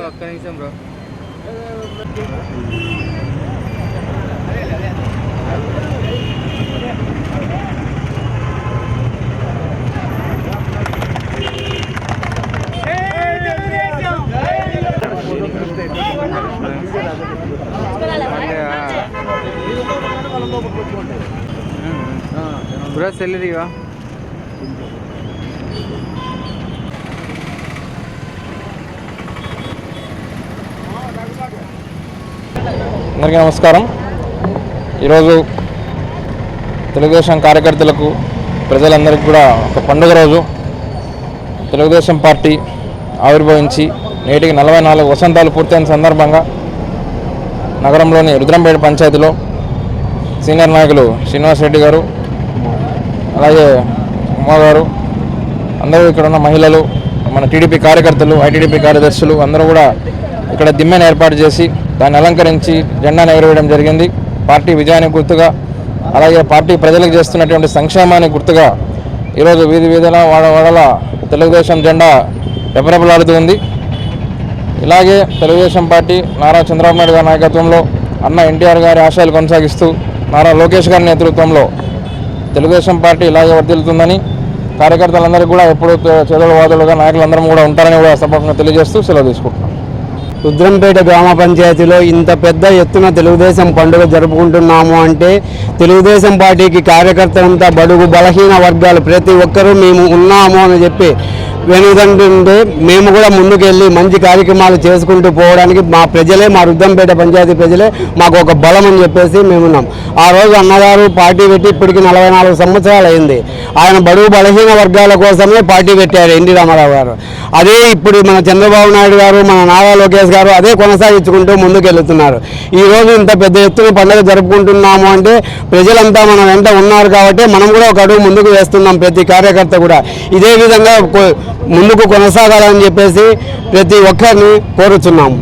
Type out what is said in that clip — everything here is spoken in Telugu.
ఒక్క నిమిషం బ్రో. బ్రో సెల్లిదిగా అందరికీ నమస్కారం. ఈరోజు తెలుగుదేశం కార్యకర్తలకు ప్రజలందరికీ కూడా ఒక పండుగ రోజు. తెలుగుదేశం పార్టీ ఆవిర్భవించి నేటికి 44 వసంతాలు పూర్తయిన సందర్భంగా నగరంలోని రుద్రంపేట పంచాయతీలో సీనియర్ నాయకులు శ్రీనివాస్ రెడ్డి గారు, అలాగే ఉమ్మగారు, అందరూ ఇక్కడ ఉన్న మహిళలు, మన టీడీపీ కార్యకర్తలు, ఐటీడీపీ కార్యదర్శులు అందరూ కూడా ఇక్కడ దిమ్మెను ఏర్పాటు చేసి దాన్ని అలంకరించి జెండాను ఎగరవేయడం జరిగింది. పార్టీ విజయానికి గుర్తుగా, అలాగే పార్టీ ప్రజలకు చేస్తున్నటువంటి సంక్షేమానికి గుర్తుగా ఈరోజు వీధి వీధిన వాడవాడల తెలుగుదేశం జెండా రెపరెపలాడుతుంది. ఇలాగే తెలుగుదేశం పార్టీ నారా చంద్రబాబు నాయుడు గారి నాయకత్వంలో అన్న ఎన్టీఆర్ గారి ఆశయాలు కొనసాగిస్తూ నారా లోకేష్ గారి నేతృత్వంలో తెలుగుదేశం పార్టీ ఇలాగే వర్ధిల్లుతుందని, కార్యకర్తలందరికీ కూడా ఎప్పుడూ చేదోడువాదులుగా నాయకులందరం కూడా ఉంటారని కూడా సభాముఖంగా తెలియజేస్తూ సెలవు తీసుకుంటున్నాం. రుద్రంపేట గ్రామ పంచాయతీలో ఇంత పెద్ద ఎత్తున తెలుగుదేశం పండుగ జరుపుకుంటున్నాము అంటే తెలుగుదేశం పార్టీకి కార్యకర్తలంతా బడుగు బలహీన వర్గాలు ప్రతి ఒక్కరూ మేము ఉన్నాము అని చెప్పి వెనుదంటుంటే మేము కూడా ముందుకెళ్ళి మంచి కార్యక్రమాలు చేసుకుంటూ పోవడానికి మా ప్రజలే, మా రుద్రంపేట పంచాయతీ ప్రజలే మాకు ఒక బలం అని చెప్పేసి మేమున్నాం. ఆ రోజు అన్నగారు పార్టీ పెట్టి ఇప్పటికి 44 సంవత్సరాలు అయింది. ఆయన బడుగు బలహీన వర్గాల కోసమే పార్టీ పెట్టారు ఎన్టీ రామారావు గారు. అదే ఇప్పుడు మన చంద్రబాబు నాయుడు గారు, మన నారా లోకేష్ గారు అదే కొనసాగించుకుంటూ ముందుకెళ్తున్నారు. ఈరోజు ఇంత పెద్ద ఎత్తున పండుగ జరుపుకుంటున్నాము అంటే ప్రజలంతా మన వెంట ఉన్నారు కాబట్టి మనం కూడా ఒక అడుగు ముందుకు వేస్తున్నాం. ప్రతి కార్యకర్త కూడా ఇదే విధంగా ముందుకు కొనసాగాలని చెప్పేసి ప్రతి ఒక్కరిని కోరుతున్నాము.